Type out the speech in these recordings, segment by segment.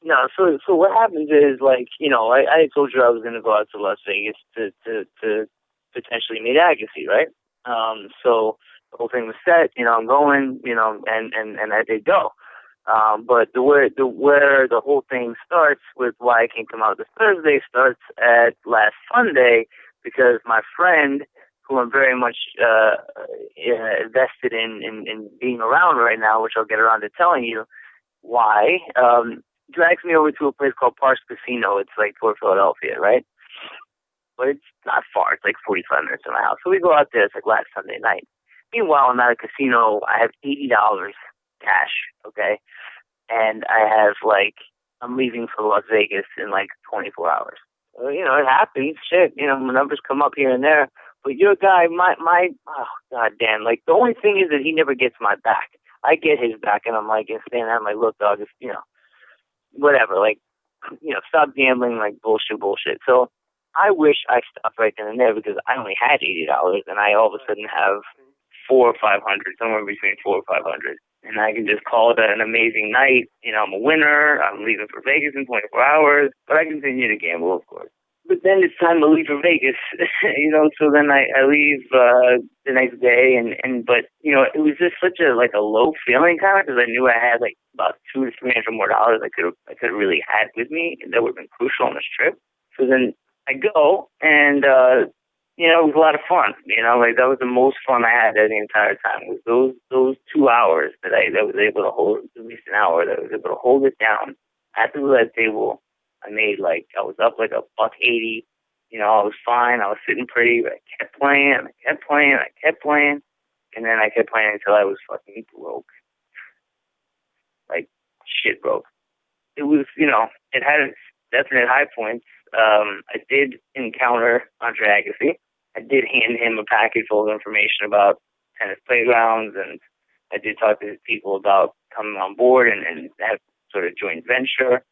No, so what happens is, like, you know, I told you I was going to go out to Las Vegas to potentially meet Agassi, right? So the whole thing was set, you know, I'm going, you know, and I did go. But where the whole thing starts with why I can't come out this Thursday starts at last Sunday, because my friend, who I'm very much invested in being around right now, which I'll get around to telling you why, drags me over to a place called Parks Casino. It's like toward Philadelphia, right? But it's not far. It's like 45 minutes from my house. So we go out there. It's like last Sunday night. Meanwhile, I'm at a casino. I have $80 cash, okay? And I have, like, I'm leaving for Las Vegas in like 24 hours. So, you know, it happens. Shit, you know, my numbers come up here and there. But your guy, oh, God damn. Like, the only thing is that he never gets my back. I get his back, and I'm like, standing there, I'm like, look, dog, it's, you know, whatever. Like, you know, stop gambling, like, bullshit. So I wish I stopped right then and there, because I only had $80, and I all of a sudden have $400 or $500, somewhere between $400 or $500. And I can just call it an amazing night. You know, I'm a winner. I'm leaving for Vegas in 24 hours. But I continue to gamble, of course. But then it's time to leave for Vegas, you know, so then I leave the next day. But, you know, it was just such a low feeling kind of, because I knew I had like about $200 to $300 more I could have really had with me, and that would have been crucial on this trip. So then I go, and, you know, it was a lot of fun. You know, like, that was the most fun I had the entire time. It was those 2 hours that I was able to hold, at least an hour, that I was able to hold it down at the roulette table. I made, like, I was up like $1.80. You know, I was fine. I was sitting pretty, but I kept playing. And then I kept playing until I was fucking broke. Like, shit broke. It was, you know, it had its definite high points. I did encounter Andre Agassi. I did hand him a package full of information about tennis playgrounds, and I did talk to people about coming on board and have sort of joint venture.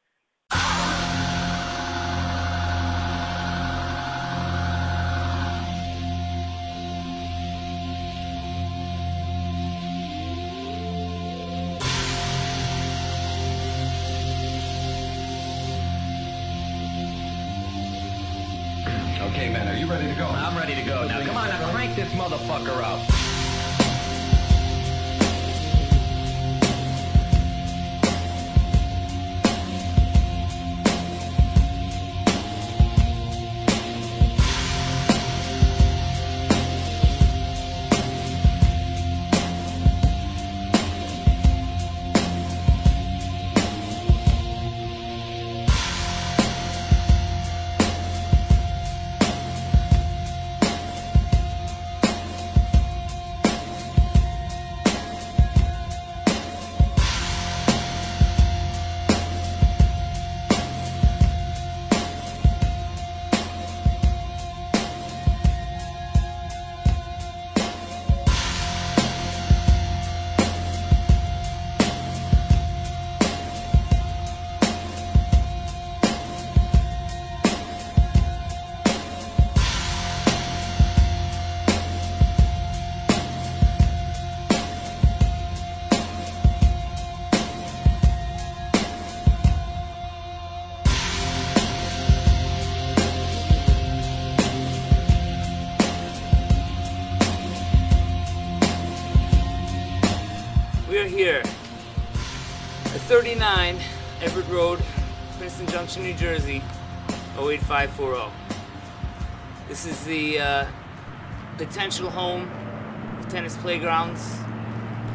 Okay, man, are you ready to go? I'm ready to go. Now, come on, now crank this motherfucker up. We're here at 39 Everett Road, Princeton Junction, New Jersey, 08540. This is the potential home of Tennis Playgrounds,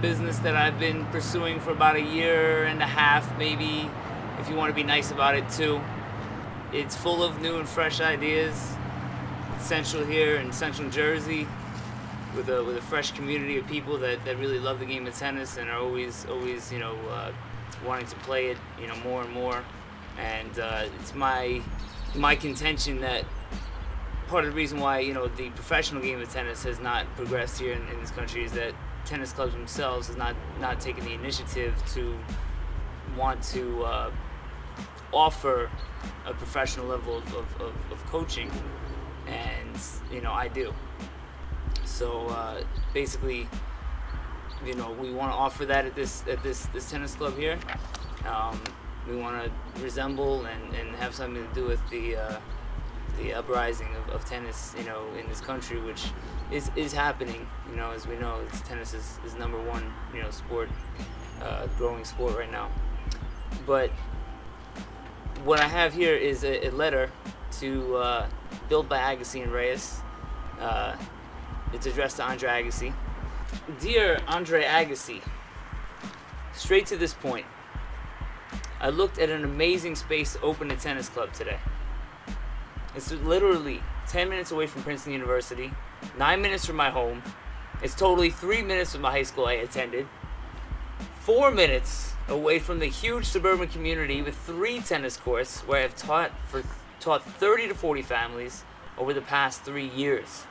business that I've been pursuing for about a year and a half, maybe, if you want to be nice about it too. It's full of new and fresh ideas. It's central here in Central Jersey, with a fresh community of people that really love the game of tennis and are always you know, wanting to play it, you know, more and more. And it's my contention that part of the reason why, you know, the professional game of tennis has not progressed here in this country is that tennis clubs themselves has not taken the initiative to want to offer a professional level of coaching, and you know, I do. So basically, you know, we want to offer that at this tennis club here. We want to resemble and have something to do with the uprising of tennis, in this country, which is happening. As we know, tennis is number one, sport, growing sport right now. But what I have here is a letter to built by Agassi and Reyes. It's addressed to Andre Agassi. Dear Andre Agassi, straight to this point. I looked at an amazing space to open a tennis club today. It's literally 10 minutes away from Princeton University, 9 minutes from my home. It's totally 3 minutes from the high school I attended, 4 minutes away from the huge suburban community with 3 tennis courts where I've taught 30 to 40 families over the past 3 years.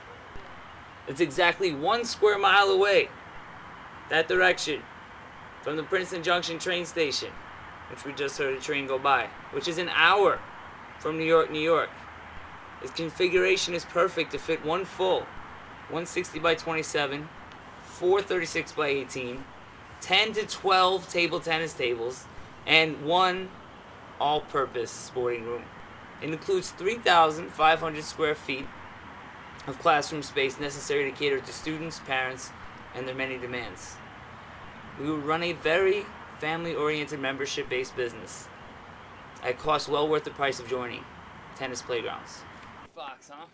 It's exactly 1 square mile away, that direction, from the Princeton Junction train station, which we just heard a train go by, which is an hour from New York, New York. Its configuration is perfect to fit 1 full 160 by 27, 436 by 18, 10 to 12 table tennis tables, and 1 all-purpose sporting room. It includes 3,500 square feet of classroom space necessary to cater to students, parents, and their many demands. We will run a very family-oriented membership-based business at cost well worth the price of joining. Tennis playgrounds. Fox, huh?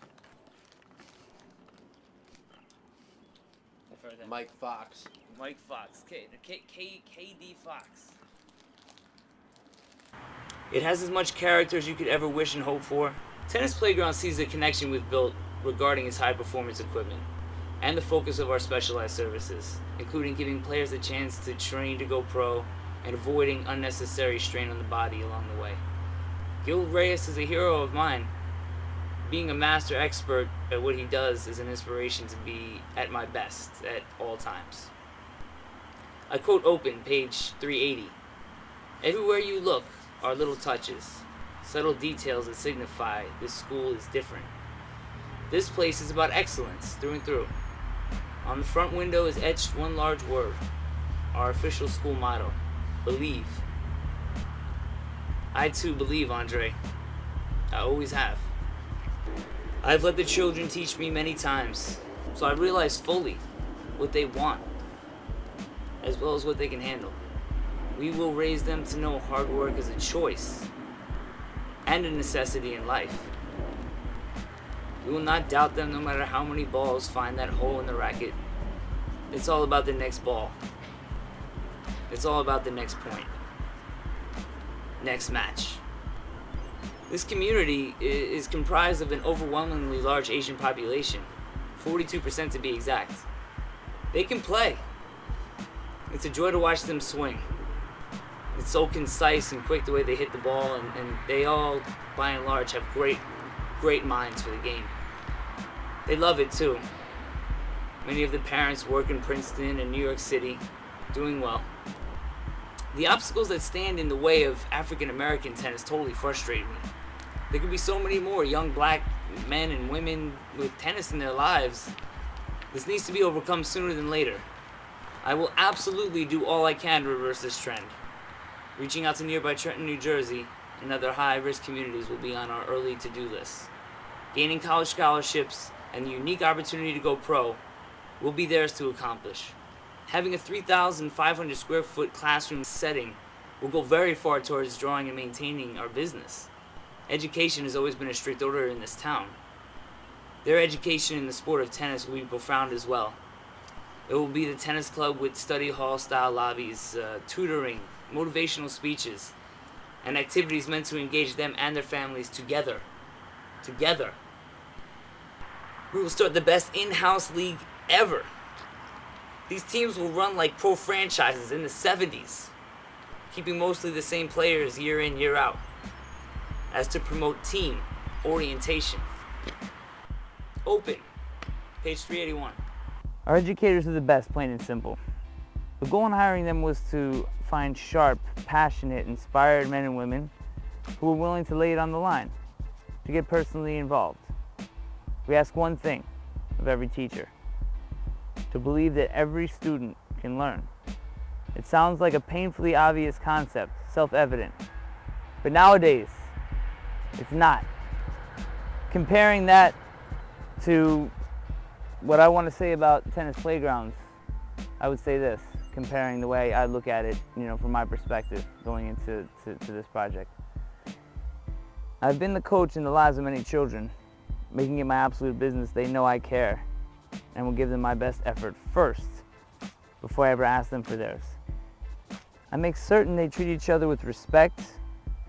Mike Fox. Mike Fox. KD Fox. It has as much character as you could ever wish and hope for. Tennis Playground sees the connection we've built regarding its high-performance equipment and the focus of our specialized services, including giving players a chance to train to go pro and avoiding unnecessary strain on the body along the way. Gil Reyes is a hero of mine. Being a master expert at what he does is an inspiration to be at my best at all times. I quote open, page 380. Everywhere you look are little touches, subtle details that signify this school is different. This place is about excellence through and through. On the front window is etched 1 large word, our official school motto, believe. I too believe, Andre. I always have. I've let the children teach me many times, so I realize fully what they want, as well as what they can handle. We will raise them to know hard work is a choice and a necessity in life. We will not doubt them no matter how many balls find that hole in the racket. It's all about the next ball. It's all about the next point. Next match. This community is comprised of an overwhelmingly large Asian population, 42% to be exact. They can play. It's a joy to watch them swing. It's so concise and quick the way they hit the ball, and they all, by and large, have great minds for the game. They love it too. Many of the parents work in Princeton and New York City, doing well. The obstacles that stand in the way of African American tennis totally frustrate me. There could be so many more young black men and women with tennis in their lives. This needs to be overcome sooner than later. I will absolutely do all I can to reverse this trend. Reaching out to nearby Trenton, New Jersey, and other high-risk communities will be on our early to-do list. Gaining college scholarships and the unique opportunity to go pro will be theirs to accomplish. Having a 3,500 square foot classroom setting will go very far towards drawing and maintaining our business. Education has always been a strict order in this town. Their education in the sport of tennis will be profound as well. It will be the tennis club with study hall style lobbies, tutoring, motivational speeches, and activities meant to engage them and their families together. We will start the best in-house league ever. These teams will run like pro franchises in the 70s, keeping mostly the same players year in, year out, as to promote team orientation. Open, page 381. Our educators are the best, plain and simple. The goal in hiring them was to find sharp, passionate, inspired men and women who were willing to lay it on the line, to get personally involved. We ask one thing of every teacher: to believe that every student can learn. It sounds like a painfully obvious concept, self-evident, But nowadays, it's not. Comparing that to what I want to say about tennis playgrounds, I would say this, comparing the way I look at it, from my perspective going into this project. I've been the coach in the lives of many children, making it my absolute business. They know I care and will give them my best effort first before I ever ask them for theirs. I make certain they treat each other with respect,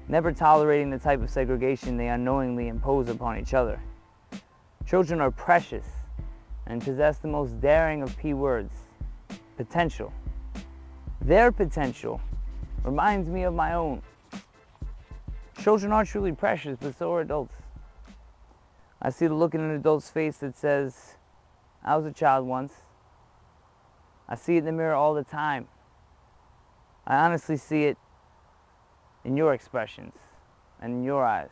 never tolerating the type of segregation they unknowingly impose upon each other. Children are precious and possess the most daring of P words, potential. Their potential reminds me of my own. Children are truly precious, but so are adults. I see the look in an adult's face that says, I was a child once. I see it in the mirror all the time. I honestly see it in your expressions and in your eyes.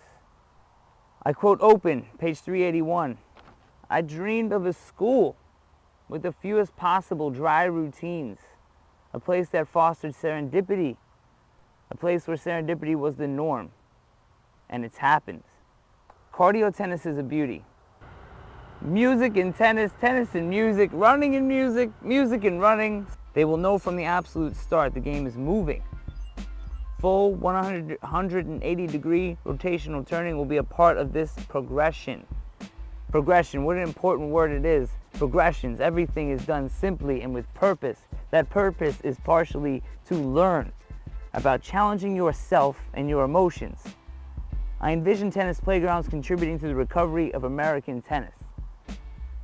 I quote open, page 381. I dreamed of a school with the fewest possible dry routines, a place that fostered serendipity, a place where serendipity was the norm, and it's happened. Cardio tennis is a beauty. Music and tennis, tennis and music, running and music, music and running. They will know from the absolute start the game is moving. Full 180 degree rotational turning will be a part of this progression. Progression, what an important word it is. Progressions, everything is done simply and with purpose. That purpose is partially to learn about challenging yourself and your emotions. I envision tennis playgrounds contributing to the recovery of American tennis.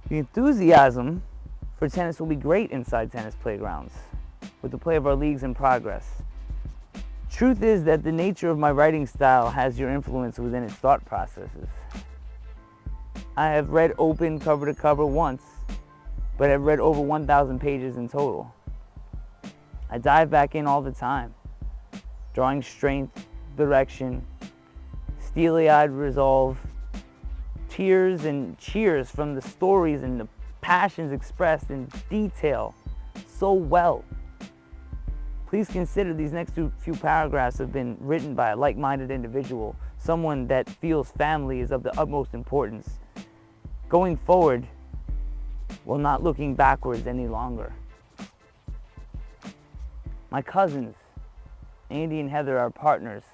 The enthusiasm for tennis will be great inside tennis playgrounds, with the play of our leagues in progress. Truth is that the nature of my writing style has your influence within its thought processes. I have read open cover to cover once, but I've read over 1,000 pages in total. I dive back in all the time, drawing strength, direction, steely-eyed resolve, tears and cheers from the stories and the passions expressed in detail so well. Please consider these next few paragraphs have been written by a like-minded individual, someone that feels family is of the utmost importance. Going forward, while not looking backwards any longer. My cousins, Andy and Heather, are partners.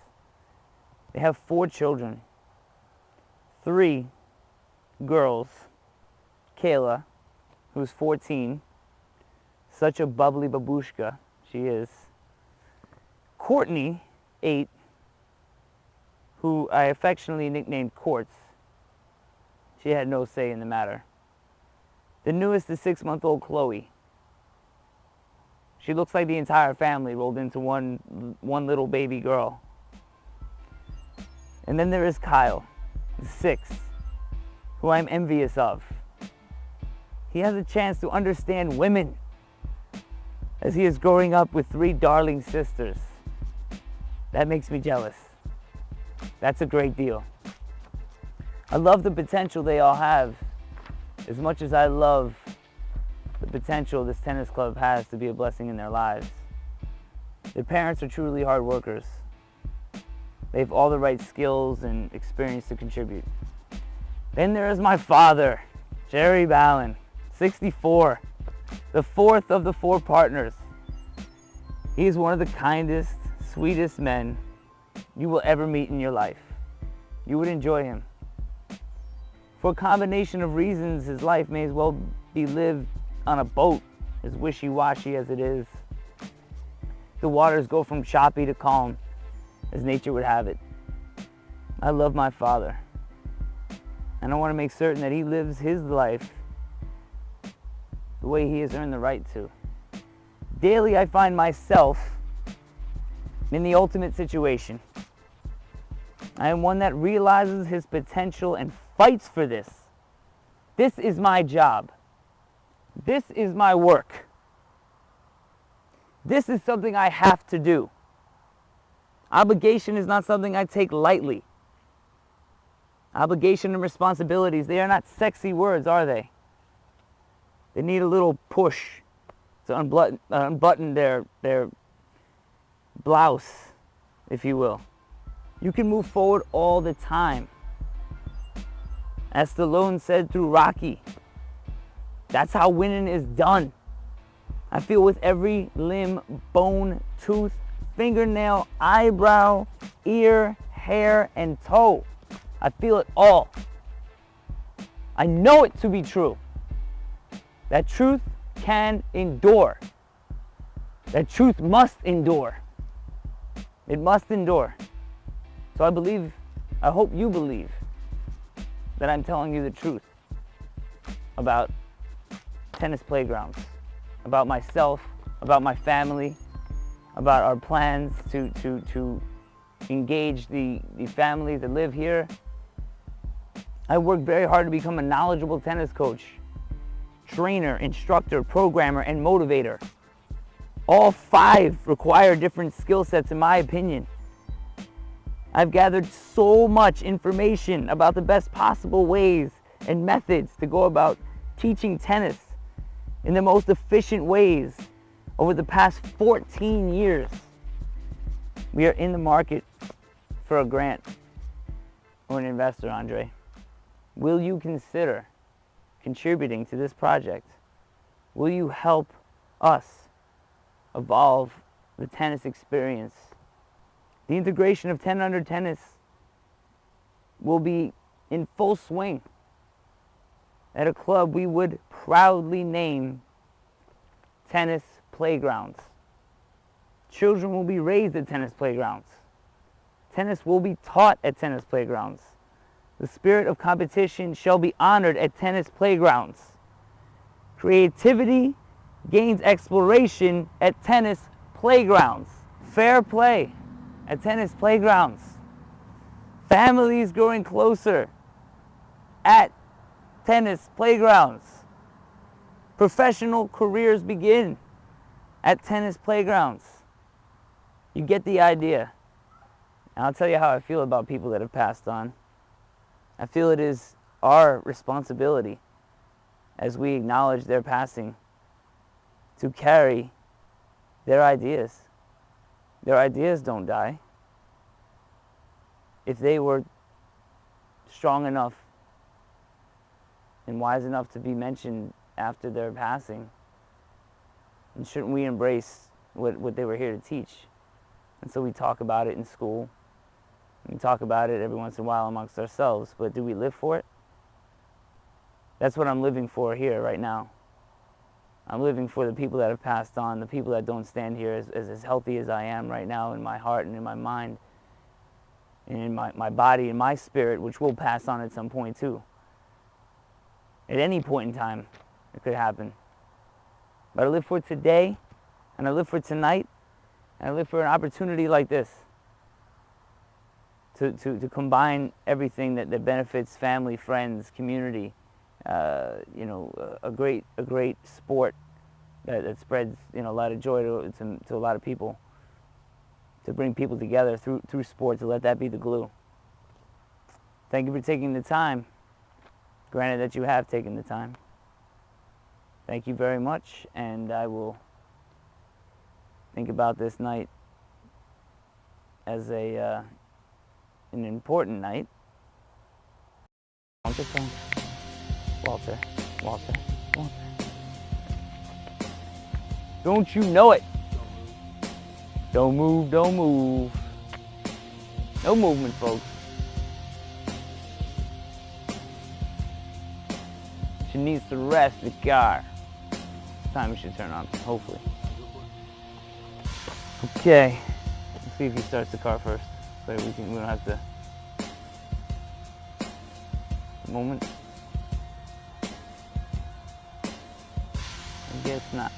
They have 4 children. 3 girls. Kayla, who's 14, such a bubbly babushka she is. Courtney, 8, who I affectionately nicknamed Quartz. She had no say in the matter. The newest is 6-month-old Chloe. She looks like the entire family rolled into one little baby girl. And then there is Kyle, 6, who I'm envious of. He has a chance to understand women as he is growing up with 3 darling sisters. That makes me jealous. That's a great deal. I love the potential they all have as much as I love the potential this tennis club has to be a blessing in their lives. Their parents are truly hard workers. They have all the right skills and experience to contribute. Then there is my father, Jerry Balan, 64, the 4th of the 4 partners. He is one of the kindest, sweetest men you will ever meet in your life. You would enjoy him. For a combination of reasons, his life may as well be lived on a boat, as wishy-washy as it is. The waters go from choppy to calm, as nature would have it. I love my father, and I want to make certain that he lives his life the way he has earned the right to. Daily, I find myself in the ultimate situation. I am one that realizes his potential and fights for this. This is my job. This is my work. This is something I have to do. Obligation is not something I take lightly. Obligation and responsibilities, they are not sexy words, are they? They need a little push to unbutton their blouse, if you will. You can move forward all the time. As Stallone said through Rocky, that's how winning is done. I feel with every limb, bone, tooth, fingernail, eyebrow, ear, hair, and toe. I feel it all. I know it to be true. That truth can endure. That truth must endure. It must endure. So I hope you believe that I'm telling you the truth about tennis playgrounds, about myself, about my family, about our plans to engage the families that live here. I worked very hard to become a knowledgeable tennis coach, trainer, instructor, programmer, and motivator. All 5 require different skill sets, in my opinion. I've gathered so much information about the best possible ways and methods to go about teaching tennis in the most efficient ways over the past 14 years. We are in the market for a grant or an investor, Andre. Will you consider contributing to this project? Will you help us evolve the tennis experience? The integration of 10 under tennis will be in full swing at a club we would proudly name Tennis Playgrounds. Children will be raised at tennis playgrounds. Tennis will be taught at tennis playgrounds. The spirit of competition shall be honored at tennis playgrounds. Creativity gains exploration at tennis playgrounds. Fair play at tennis playgrounds. Families growing closer at tennis playgrounds. Professional careers begin at tennis playgrounds. You get the idea. And I'll tell you how I feel about people that have passed on. I feel it is our responsibility as we acknowledge their passing to carry their ideas. Their ideas don't die. If they were strong enough and wise enough to be mentioned after their passing, then shouldn't we embrace what they were here to teach? And so we talk about it in school. We talk about it every once in a while amongst ourselves, but do we live for it? That's what I'm living for here right now. I'm living for the people that have passed on, the people that don't stand here as healthy as I am right now in my heart and in my mind, and in my body and my spirit, which will pass on at some point too. At any point in time, it could happen. But I live for today, and I live for tonight, and I live for an opportunity like this to combine everything that benefits family, friends, community, a great sport that spreads a lot of joy to a lot of people, to bring people together through sport, to let that be the glue. Thank you for taking the time. Granted that you have taken the time. Thank you very much, and I will think about this night as an important night. Walter. Don't you know it? Don't move. No movement, folks. She needs to rest the car. This time we should turn on, hopefully. Okay. Let's see if he starts the car first. So we don't have to. A moment. I guess not.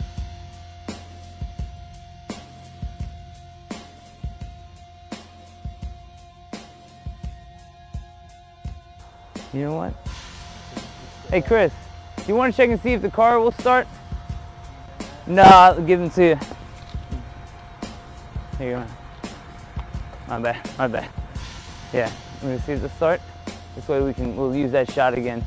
You know what? Hey Chris, you want to check and see if the car will start? No, I'll give them to you. Here you go. My bad. Yeah, I'm gonna see if it'll start. This way we'll use that shot again.